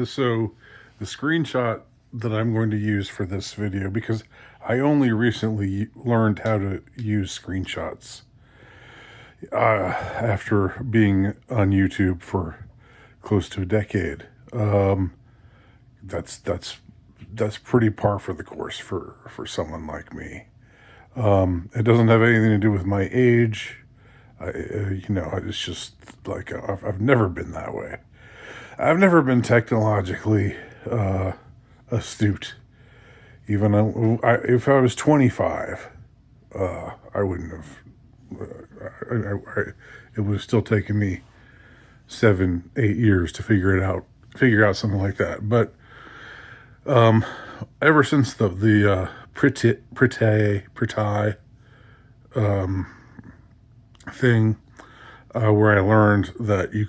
So the screenshot that I'm going to use for this video, because I only recently learned how to use screenshots after being on YouTube for close to a decade. That's that's that's pretty par for the course for someone like me. It doesn't have anything to do with my age. It's just like I've never been that way. I've never been technologically astute. Even if I was 25, I wouldn't have. It would have still taken me 7, 8 years to figure out something like that. But ever since the pretty thing, where I learned that you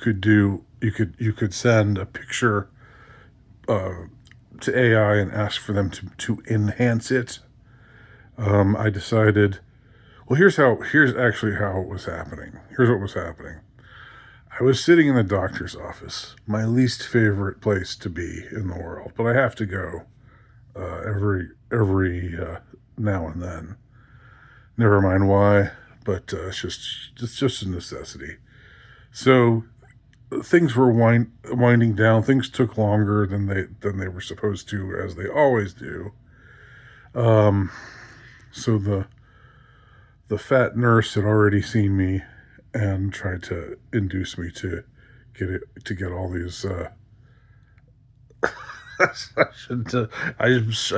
could send a picture to AI and ask for them to enhance it. I decided, well, here's actually how it was happening. Here's what was happening. I was sitting in the doctor's office, my least favorite place to be in the world, but I have to go every now and then. Never mind why, but it's just a necessity. So things were winding down. Things took longer than they were supposed to, as they always do. So the fat nurse had already seen me and tried to induce me to get all these. I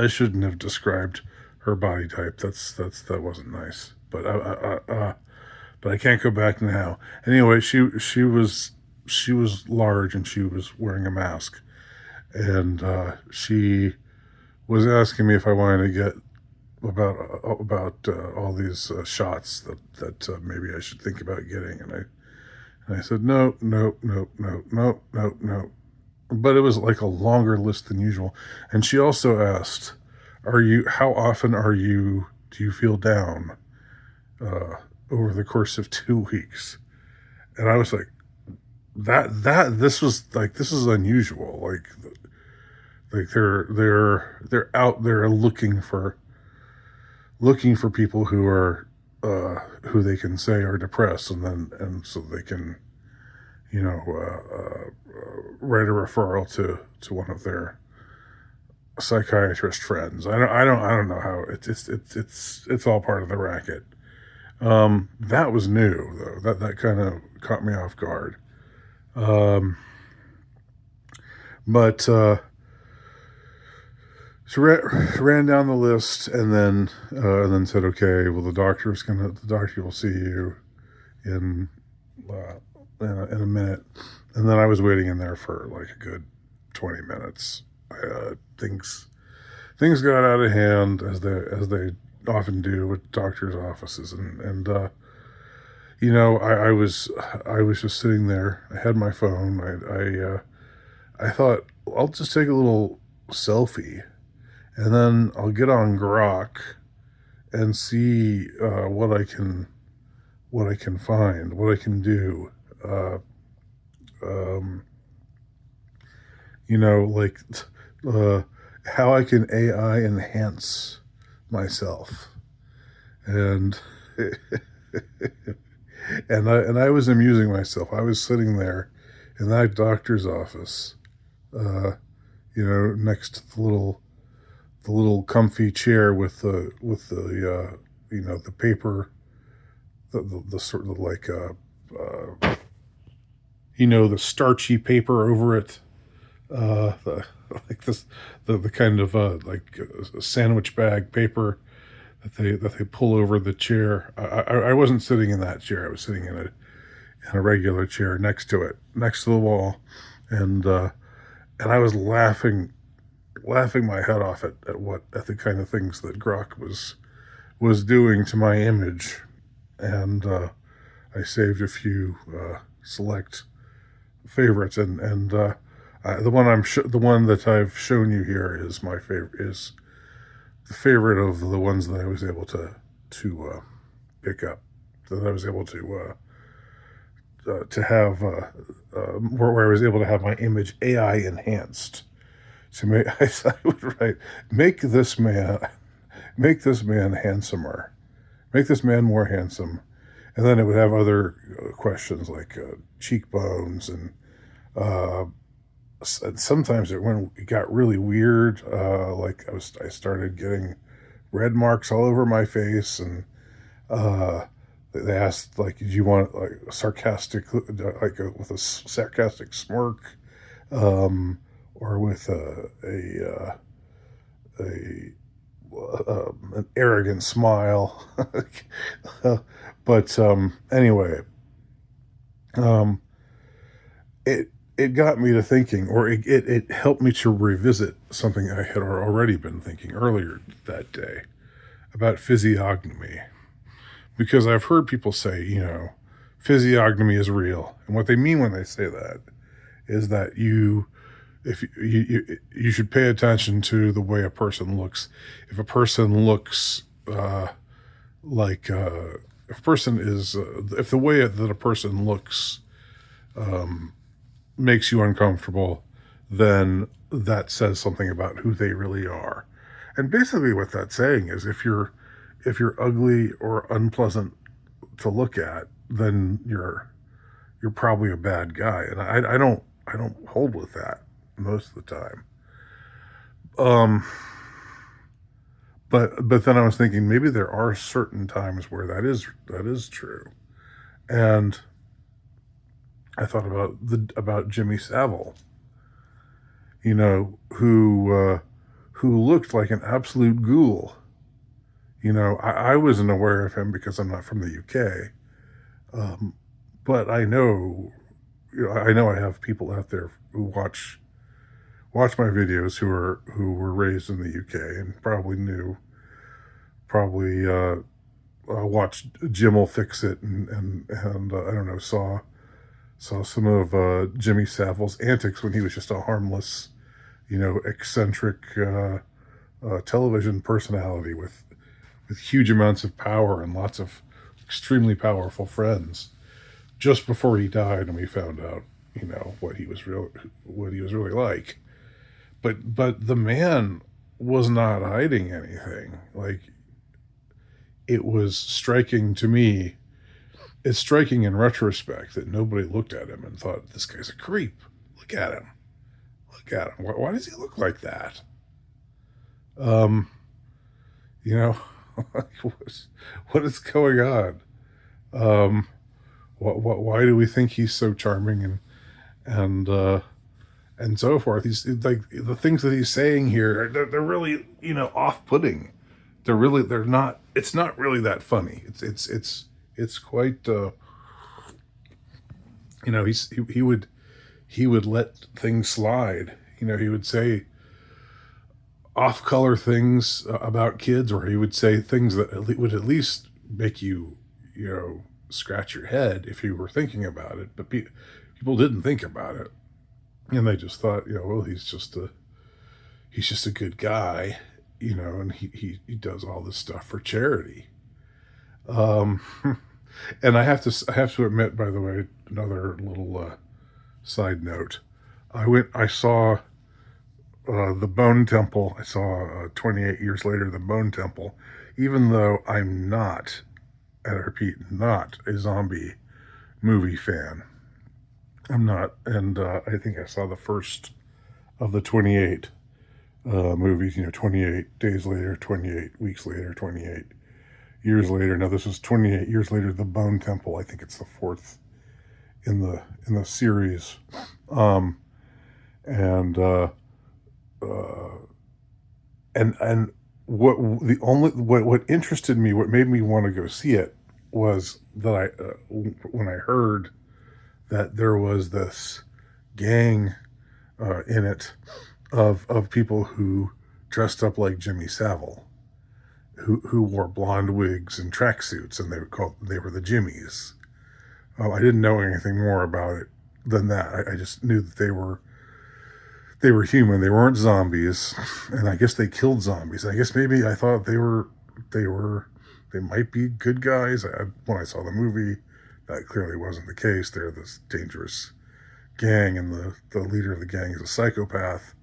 shouldn't have described her body type. That wasn't nice. But I can't go back now. Anyway, she was large and she was wearing a mask, and she was asking me if I wanted to get about all these shots that maybe I should think about getting, and I said no, no, no, no, no, no, no. But it was like a longer list than usual. And she also asked, how often do you feel down over the course of 2 weeks? And I was like, this is unusual. Like they're out there looking for people who they can say are depressed, and so they can, write a referral to one of their psychiatrist friends. I don't know how it's all part of the racket. That was new though. That kind of caught me off guard. But she ran down the list, and then said, "Okay, well, the doctor will see you in in a minute." And then I was waiting in there for like a good 20 minutes. Things got out of hand, as they often do with doctors' offices, I was just sitting there. I had my phone. I thought, I'll just take a little selfie, and then I'll get on Grok and see what I can find, what I can do. Um, like how I can AI enhance myself, and I was amusing myself. I was sitting there in that doctor's office, uh, next to the little comfy chair with the paper, the sort of like the starchy paper over it, like this the kind of like a sandwich bag paper that they pull over the chair. I wasn't sitting in that chair. I was sitting in a regular chair next to it, next to the wall, and I was laughing my head off at the kind of things that Grok was doing to my image, and I saved a few select favorites, and the one that I've shown you here is my favorite, is the favorite of the ones that I was able to pick up, that I was able to to have where I was able to have my image AI enhanced. To make I would write, make this man handsomer, make this man more handsome, and then it would have other questions like cheekbones and uh, sometimes it got really weird. Like I started getting red marks all over my face, and uh, they asked like, "Did you want like sarcastic, with a sarcastic smirk, or with a an arrogant smile?" But anyway, um, it got me to thinking, or it helped me to revisit something I had already been thinking earlier that day about physiognomy. Because I've heard people say, physiognomy is real. And what they mean when they say that is that if you should pay attention to the way a person looks. If a person looks like, if a person is, if the way that a person looks makes you uncomfortable, then that says something about who they really are. And basically, what that's saying is, if you're ugly or unpleasant to look at, then you're probably a bad guy. And I don't hold with that most of the time. Um, but then I was thinking maybe there are certain times where that is true. And I thought about Jimmy Savile, who looked like an absolute ghoul. I wasn't aware of him because I'm not from the UK, but I know I have people out there who watch my videos who were raised in the UK and probably watched Jim will fix it and I don't know, saw some of Jimmy Savile's antics when he was just a harmless, eccentric television personality with huge amounts of power and lots of extremely powerful friends. Just before he died, and we found out, what he was really like. But the man was not hiding anything. Like, it was striking to me. It's striking in retrospect that nobody looked at him and thought, this guy's a creep. Look at him. Look at him. Why does he look like that? Um, you know, like, what is going on? Um, why do we think he's so charming and and so forth? He's like the things that he's saying here. They're really off-putting. They're not. It's not really that funny. It's quite. He would let things slide. He would say off-color things about kids, or he would say things that would at least make you scratch your head if you were thinking about it. But people didn't think about it, and they just thought, well, he's just a good guy, and he does all this stuff for charity. Um, and I have to admit, by the way, another little side note. I saw the Bone Temple. I saw 28 years later the Bone Temple, even though I'm not, and I repeat, not a zombie movie fan. I'm not, and I think I saw the first of the 28 movies. 28 days later, 28 weeks later, 28 years later. Now this was 28 years later. The Bone Temple. I think it's the fourth in the series, um, and uh, and what interested me, what made me want to go see it, was that when I heard that there was this gang in it of people who dressed up like Jimmy Savile, who wore blonde wigs and tracksuits, and they were the Jimmies. I didn't know anything more about it than that. I just knew that they were human. They weren't zombies, and I guess they killed zombies. I guess maybe I thought they might be good guys. When I saw the movie, that clearly wasn't the case. They're this dangerous gang, and the leader of the gang is a psychopath.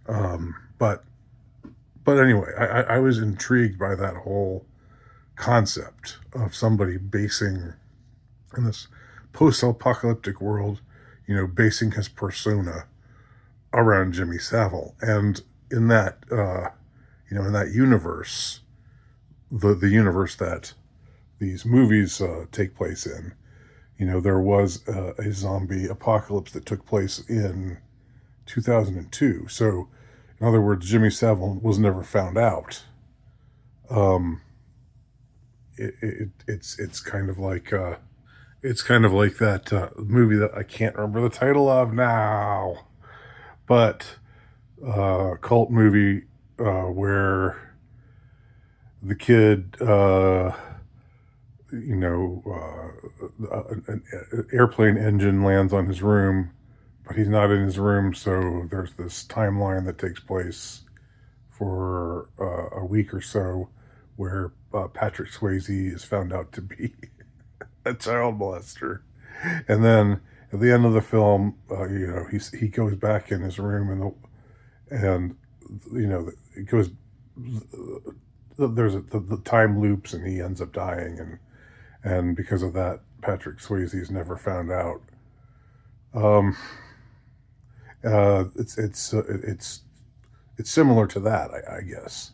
But anyway, I was intrigued by that whole concept of somebody basing in this post-apocalyptic world, basing his persona around Jimmy Savile, and in that in that universe, the universe that these movies take place in, there was a zombie apocalypse that took place in 2002. So, in other words, Jimmy Savile was never found out. Um, it's kind of like that movie that I can't remember the title of now, but cult movie where the kid, an airplane engine lands on his room, but he's not in his room. So there's this timeline that takes place for a week or so where Patrick Swayze is found out to be a child molester. And then at the end of the film, he goes back in his room, and it goes, the time loops, and he ends up dying, and because of that, Patrick Swayze is never found out. Um, it's similar to that, I guess.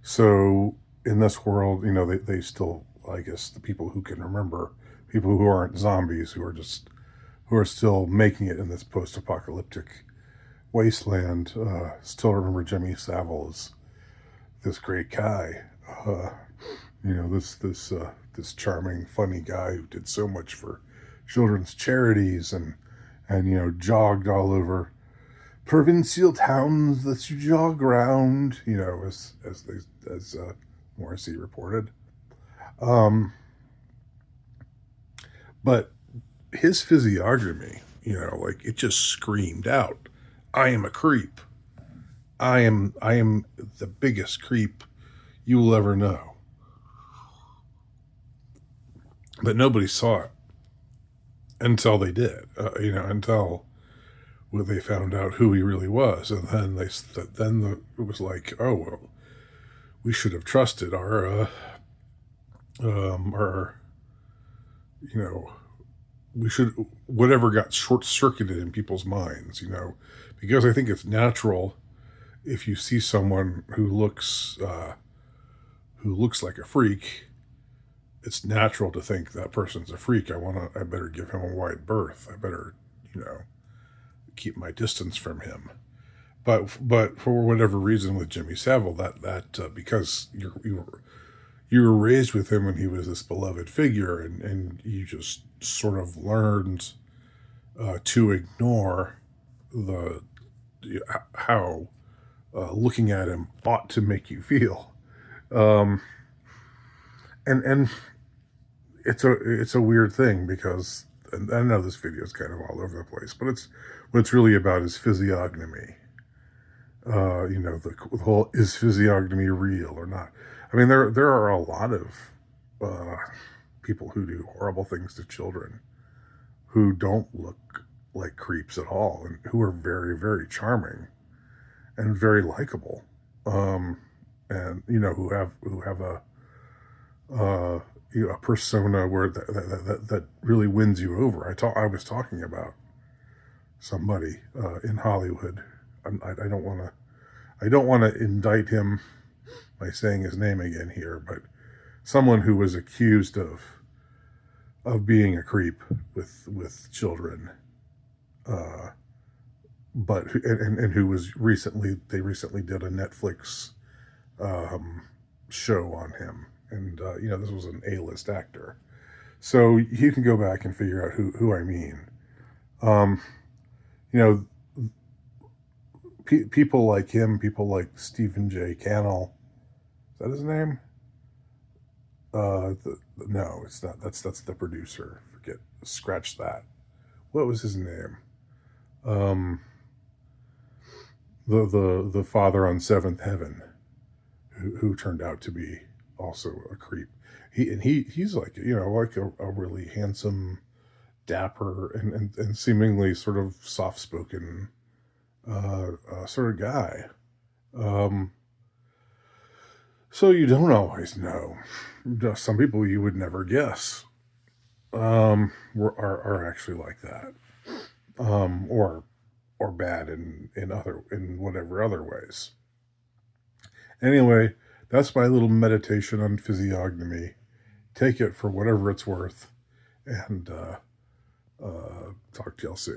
So in this world, they still, I guess, the people who can remember, people who aren't zombies, who are still making it in this post-apocalyptic wasteland, still remember Jimmy Savile as this great guy, this charming, funny guy who did so much for children's charities, and jogged all over provincial towns that you jog around, as Morrissey reported. But his physiognomy, it just screamed out, "I am a creep. I am the biggest creep you will ever know." But nobody saw it until they did, until they found out who he really was, and then it was like, oh well, we should have trusted our we should, whatever got short circuited in people's minds, because I think it's natural if you see someone who looks like a freak. It's natural to think that person's a freak. I better give him a wide berth. I better, keep my distance from him. But for whatever reason with Jimmy Savile, that because you were raised with him and he was this beloved figure, and you just sort of learned to ignore the how looking at him ought to make you feel. Um, and it's a weird thing, because, and I know this video is kind of all over the place, but what it's really about is physiognomy. The whole, is physiognomy real or not? I mean, there are a lot of people who do horrible things to children who don't look like creeps at all, and who are very, very charming and very likable, and who have a persona where that really wins you over. I was talking about somebody in Hollywood. I don't want to indict him by saying his name again here, but someone who was accused of being a creep with children, but who was recently did a Netflix show on him, and this was an A-list actor, so you can go back and figure out who I mean. People like him, people like Stephen J. Cannell. Is that his name? No, it's not. That's the producer. Scratch that. What was his name? The father on Seventh Heaven, who turned out to be also a creep. He's like, like a really handsome, dapper, and seemingly sort of soft spoken sort of guy. Um, so you don't always know. Just some people you would never guess are actually like that, or bad in whatever other ways. Anyway, that's my little meditation on physiognomy. Take it for whatever it's worth, and talk to y'all soon.